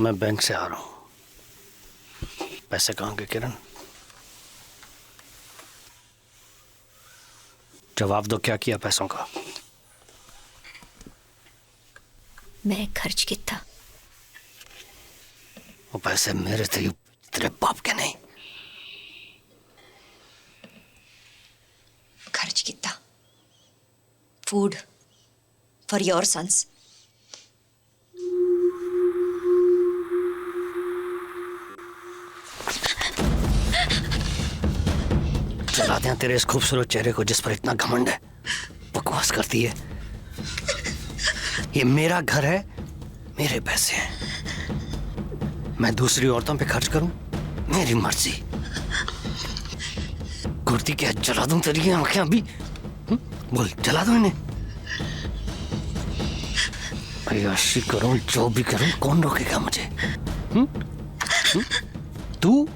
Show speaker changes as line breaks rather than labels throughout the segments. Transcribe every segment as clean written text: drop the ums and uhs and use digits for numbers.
मैं बैंक से आ रहा हूँ। पैसे कहाँ के किरण? जवाब दो, क्या किया पैसों का?
मैं खर्च किया।
वो पैसे मेरे थे, तेरे बाप के नहीं।
खर्च किया। Food for your sons.
चला दें तेरे इस खूबसूरत चेहरे को जिस पर इतना घमंड है। बकवास करती है। ये मेरा घर है, मेरे पैसे हैं। मैं दूसरी औरतों पे खर्च करूं, मेरी मर्जी। कुर्ती क्या जला दूं तेरी आंखें अभी? बोल, जला दूं इन्हें? अय्याशी करूं, जो भी करूं, कौन रोकेगा मुझे? तू?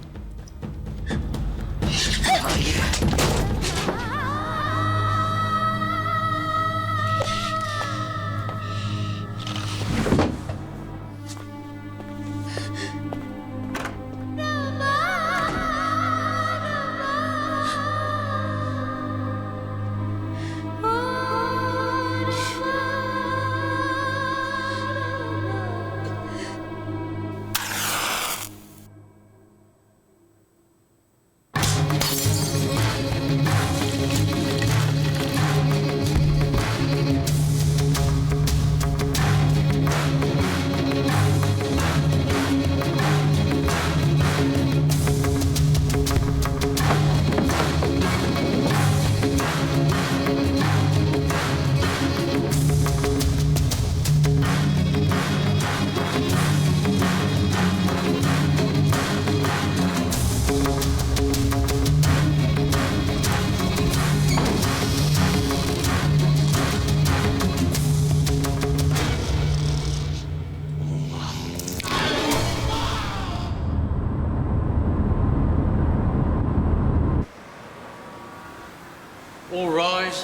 All rise.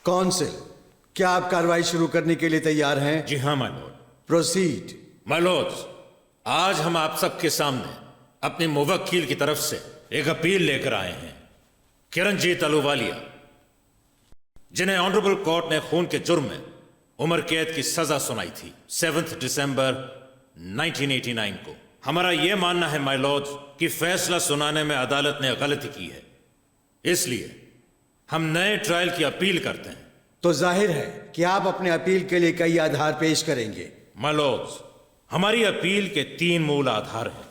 कौंसिल, क्या आप कार्रवाई शुरू करने के लिए तैयार हैं?
जी हाँ my Lord.
Proceed.
My Lord's, आज हम आप सबके सामने अपने मुवक्किल की तरफ से एक अपील लेकर आए हैं। किरणजीत अहलूवालिया, जिन्हें ऑनरेबल कोर्ट ने खून के जुर्म में उम्र कैद की सजा सुनाई थी 7 दिसंबर 1989 को। हमारा यह मानना है माय लॉर्ड्स कि फैसला सुनाने में अदालत ने गलती की है, इसलिए हम नए ट्रायल की अपील करते हैं।
तो जाहिर है कि आप अपने अपील के लिए कई आधार पेश करेंगे।
माय लॉर्ड्स, हमारी अपील के 3 मूल आधार हैं।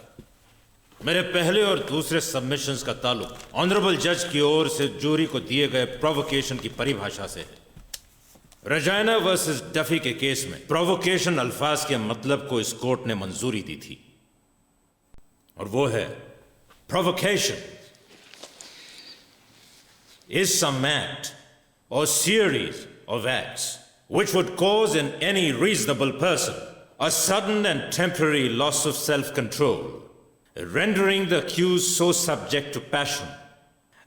मेरे पहले और दूसरे सबमिशंस का ताल्लुक ऑनरेबल जज की ओर से जूरी को दिए गए प्रोवोकेशन की परिभाषा से है। रजायना वर्सेस डफी के केस में प्रोवोकेशन अल्फाज के मतलब को इस कोर्ट ने मंजूरी दी थी, और वो है provocation is some act or series of acts which would cause in any reasonable person a sudden and temporary loss of self-control, rendering the accused so subject to passion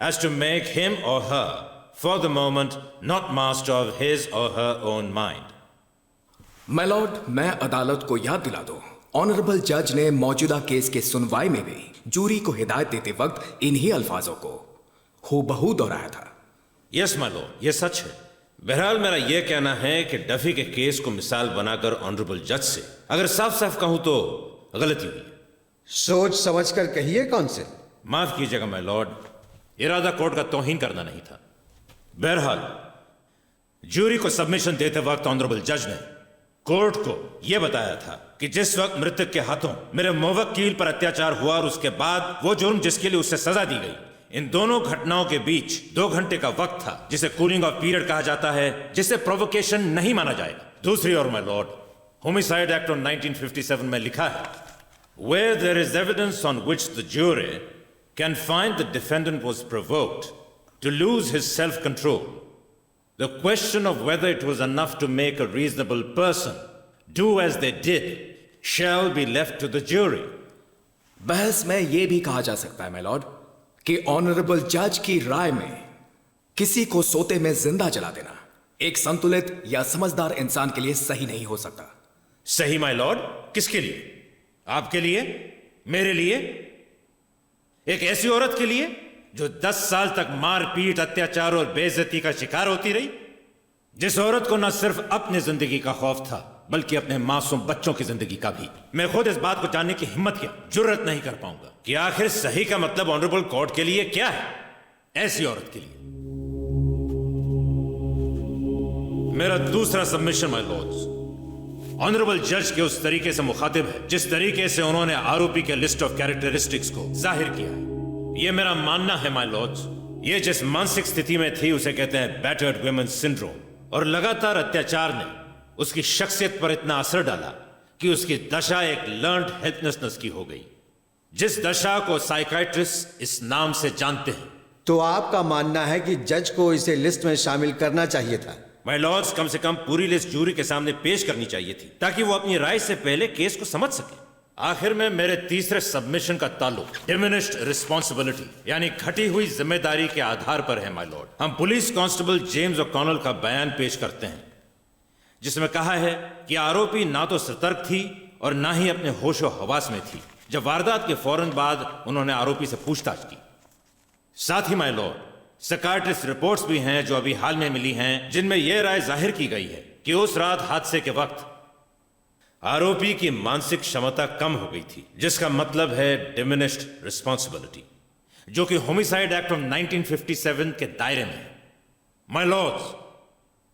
as to make him or her, for the moment, not master of his or her own mind.
My lord, मैं अदालत को याद दिला दूं, honourable जज ने मौजूदा case के सुनवाई में भी जूरी को हिदायत देते वक्त इन्हीं अल्फाजों को हूबहू दोहराया था।
यस माय लॉर्ड, ये सच है। बहरहाल मेरा यह कहना है कि डफी के केस को मिसाल बनाकर ऑनरेबल जज से अगर साफ साफ कहूं तो गलती हुई।
सोच समझकर कहिए कौंसिल।
माफ कीजिएगा माय लॉर्ड, इरादा कोर्ट का तौहीन करना नहीं था। बहरहाल जूरी को सबमिशन देते वक्त ऑनरेबल जज ने कोर्ट को यह बताया था कि जिस वक्त मृतक के हाथों मेरे मुवक्किल पर अत्याचार हुआ और उसके बाद वो जुर्म जिसके लिए उसे सजा दी गई, इन दोनों घटनाओं के बीच 2 घंटे का वक्त था, जिसे कूलिंग ऑफ पीरियड कहा जाता है, जिसे प्रोवोकेशन नहीं माना जाएगा। दूसरी ओर my lord, homicide act of 1957 में लिखा है, where there is evidence on which the jury can find the defendant was provoked to lose his self-control, the question of whether it was enough to make a reasonable person do as they did shall be left to the jury.
बहस में यह भी कहा जा सकता है my Lord कि honourable जज की राय में किसी को सोते में जिंदा जला देना एक संतुलित या समझदार इंसान के लिए सही नहीं हो सकता।
सही माय लॉर्ड? किसके लिए? आपके लिए? मेरे लिए? एक ऐसी औरत के लिए जो 10 साल तक मारपीट, अत्याचार और बेइज्जती का शिकार होती रही, जिस औरत को न सिर्फ अपनी जिंदगी का खौफ था बल्कि अपने मासूम बच्चों की जिंदगी का भी। मैं खुद इस बात को जानने की हिम्मत या जुर्रत नहीं कर पाऊंगा कि आखिर सही का मतलब ऑनरेबल कोर्ट के लिए क्या है, ऐसी औरत के लिए। मेरा दूसरा सबमिशन माय लॉर्ड्स, ऑनरेबल जज के उस तरीके से मुखातिब है जिस तरीके से उन्होंने आरोपी के लिस्ट ऑफ कैरेक्टरिस्टिक्स को जाहिर किया है। यह मेरा मानना है माय लॉर्ड्स, ये जिस मानसिक स्थिति में थी उसे कहते हैं बैटर्ड वुमेन सिंड्रोम, और लगातार अत्याचार ने उसकी शख्सियत पर इतना असर डाला कि उसकी दशा एक लर्न्ड हेल्पलेसनेस की हो गई, जिस दशा को साइकाइट्रिस्ट इस नाम से जानते हैं।
तो आपका मानना है कि जज को इसे लिस्ट में शामिल करना चाहिए था?
माय लॉर्ड्स, कम से कम पूरी लिस्ट जूरी के सामने पेश करनी चाहिए थी ताकि वो अपनी राय से पहले केस को समझ सके। आखिर में मेरे तीसरे सबमिशन का ताल्लुक डिमिनिश्ड रिस्पॉन्सिबिलिटी यानी घटी हुई जिम्मेदारी के आधार पर है माय लॉर्ड। हम पुलिस कांस्टेबल जेम्स ओकॉनल का बयान पेश करते हैं जिसमें कहा है कि आरोपी ना तो सतर्क थी और ना ही अपने होशो हवास में थी जब वारदात के फौरन बाद उन्होंने आरोपी से पूछताछ की। साथ ही माय लॉर्ड, साइकाइट्रिस्ट रिपोर्ट्स भी हैं जो अभी हाल में मिली हैं जिनमें यह राय जाहिर की गई है कि उस रात हादसे के वक्त आरोपी की मानसिक क्षमता कम हो गई थी, जिसका मतलब है डिमिनिश्ड रिस्पॉन्सिबिलिटी, जो कि होमिसाइड एक्ट ऑफ 1957 के दायरे में है। माय लॉर्ड्स,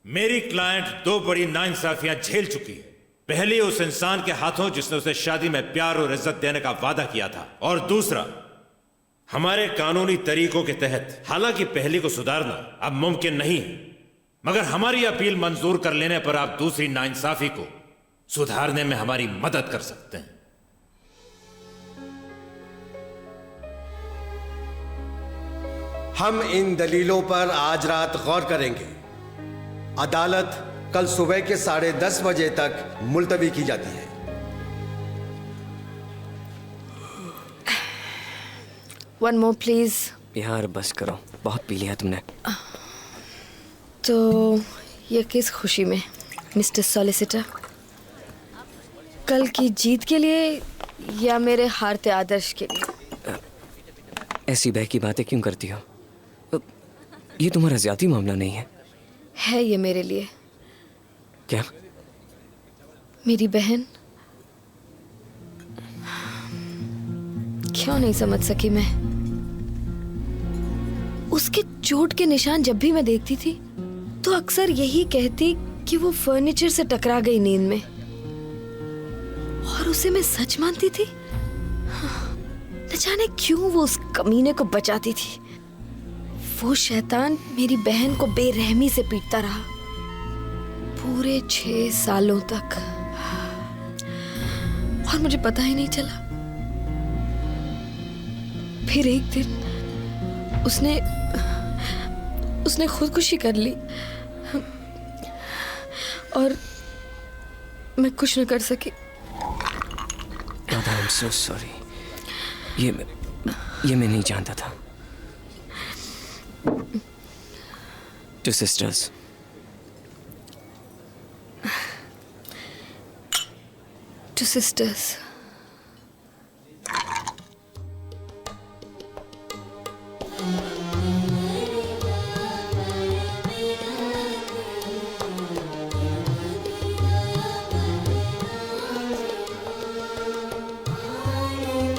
मेरी क्लाइंट 2 बड़ी नाइंसाफियां झेल चुकी है। पहली उस इंसान के हाथों जिसने उसे शादी में प्यार और इज्जत देने का वादा किया था, और दूसरा हमारे कानूनी तरीकों के तहत। हालांकि पहली को सुधारना अब मुमकिन नहीं है, मगर हमारी अपील मंजूर कर लेने पर आप दूसरी नाइंसाफी को सुधारने में हमारी मदद कर सकते हैं।
हम इन दलीलों पर आज रात गौर करेंगे। अदालत कल सुबह के 10:30 बजे तक मुलतवी की जाती है।
One more please.
यार बस करो, बहुत पी लिया तुमने।
तो ये किस खुशी में मिस्टर सॉलिसिटर? कल की जीत के लिए या मेरे हारते आदर्श के लिए?
ऐसी बहकी बातें क्यों करती हो? ये तुम्हारा ज्यादा मामला नहीं है।
है ये मेरे लिए।
क्या?
मेरी बहन। क्यों नहीं समझ सकी मैं? उसके चोट के निशान जब भी मैं देखती थी तो अक्सर यही कहती कि वो फर्नीचर से टकरा गई नींद में, और उसे मैं सच मानती थी। न जाने क्यों वो उस कमीने को बचाती थी। वो शैतान मेरी बहन को बेरहमी से पीटता रहा पूरे 6 सालों तक, और मुझे पता ही नहीं चला। फिर एक दिन उसने खुदकुशी कर ली और मैं कुछ न कर सकी।
I'm so sorry. ये मैं नहीं जानता था। To sisters.
To sisters.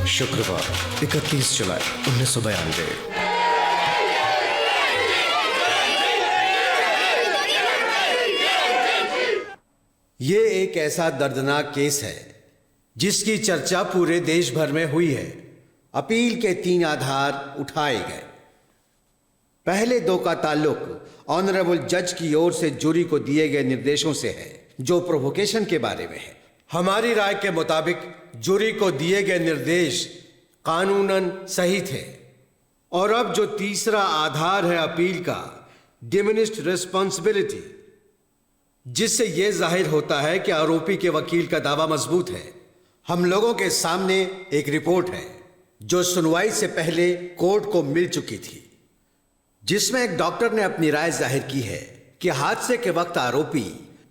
शुक्रवार 31 जुलाई 1992। ये एक ऐसा दर्दनाक केस है जिसकी चर्चा पूरे देश भर में हुई है। अपील के 3 आधार उठाए गए। पहले 2 का ताल्लुक ऑनरेबल जज की ओर से जूरी को दिए गए निर्देशों से है जो प्रोवोकेशन के बारे में है। हमारी राय के मुताबिक जूरी को दिए गए निर्देश कानूनन सही थे। और अब जो तीसरा आधार है अपील का, डिमिनिश्ड रिस्पॉन्सिबिलिटी, जिससे यह जाहिर होता है कि आरोपी के वकील का दावा मजबूत है हम लोगों के सामने एक रिपोर्ट है जो सुनवाई से पहले कोर्ट को मिल चुकी थी, जिसमें एक डॉक्टर ने अपनी राय जाहिर की है कि हादसे के वक्त आरोपी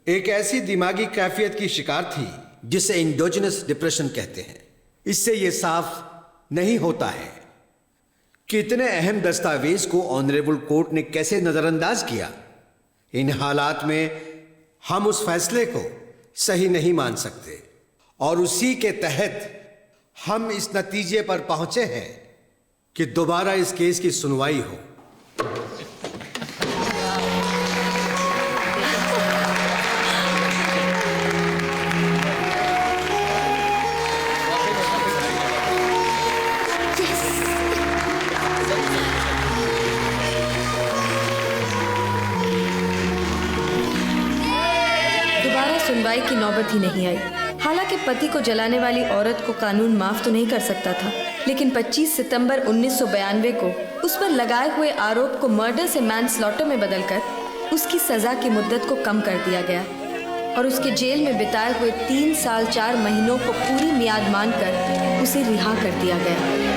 एक ऐसी दिमागी कैफियत की शिकार थी जिसे इंडोजिनस डिप्रेशन कहते हैं। इससे यह साफ नहीं होता है कि इतने अहम दस्तावेज को ऑनरेबल कोर्ट ने कैसे नजरअंदाज किया। इन हालात में हम उस फैसले को सही नहीं मान सकते और उसी के तहत हम इस नतीजे पर पहुंचे हैं कि दोबारा इस केस की सुनवाई हो।
दोबारा सुनवाई की नौबत ही नहीं आई। हालांकि पति को जलाने वाली औरत को कानून माफ तो नहीं कर सकता था, लेकिन 25 सितंबर 1992 को उस पर लगाए हुए आरोप को मर्डर से मैनस्लॉटर में बदलकर उसकी सजा की मुद्दत को कम कर दिया गया और उसके जेल में बिताए हुए 3 साल 4 महीनों को पूरी मियाद मानकर उसे रिहा कर दिया गया।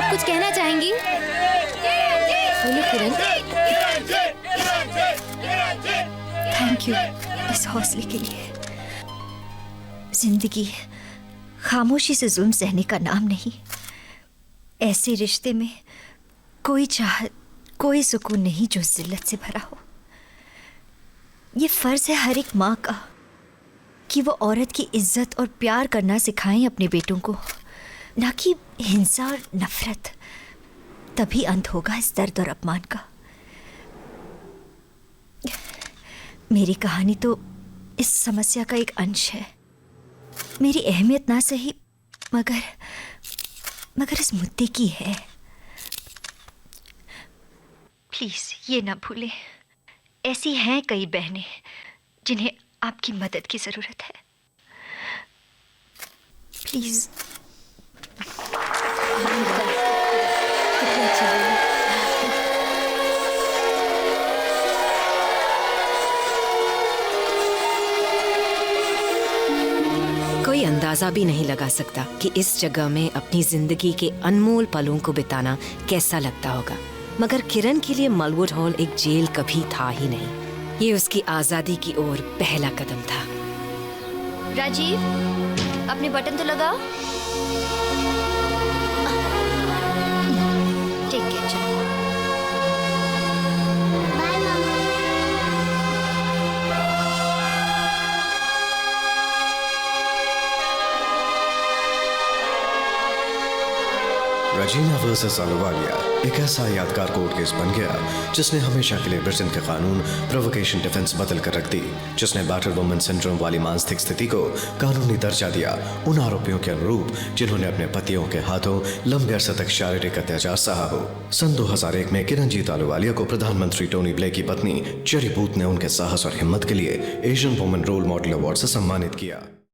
कुछ कहना चाहेंगी? बोलो किरण। थैंक यू इस हौसले के लिए। जिंदगी खामोशी से जुल्म सहने का नाम नहीं। ऐसे रिश्ते में कोई चाहत, कोई सुकून नहीं जो जिल्लत से भरा हो। ये फर्ज है हर एक माँ का कि वो औरत की इज्जत और प्यार करना सिखाएं अपने बेटों को, ना कि हिंसा और नफरत। तभी अंत होगा इस दर्द और अपमान का। मेरी कहानी तो इस समस्या का एक अंश है। मेरी अहमियत ना सही मगर इस मुद्दे की है। प्लीज ये ना भूलें, ऐसी हैं कई बहनें जिन्हें आपकी मदद की जरूरत है। प्लीज।
कोई अंदाजा भी नहीं लगा सकता कि इस जगह में अपनी जिंदगी के अनमोल पलों को बिताना कैसा लगता होगा, मगर किरण के लिए मलवुड हॉल एक जेल कभी था ही नहीं। ये उसकी आजादी की ओर पहला कदम था।
राजीव, अपने बटन तो लगाओ। ठीक है, चलो।
रजीना वर्सेस अहलुवालिया एक ऐसा यादगार कोर्ट केस बन गया जिसने हमेशा के लिए ब्रिटेन के कानून प्रोवोकेशन डिफेंस बदल कर रख दी, जिसने बैटर्ड वुमन सिंड्रोम वाली मानसिक स्थिति को कानूनी दर्जा दिया उन आरोपियों के अनुरूप जिन्होंने अपने पतियों के हाथों लंबे अरसे तक शारीरिक अत्याचार सहा हो। सन 2001 में किरणजीत अहलुवालिया को प्रधानमंत्री टोनी ब्लेयर की पत्नी चेरी बूथ ने उनके साहस और हिम्मत के लिए Asian woman role model award से सम्मानित किया।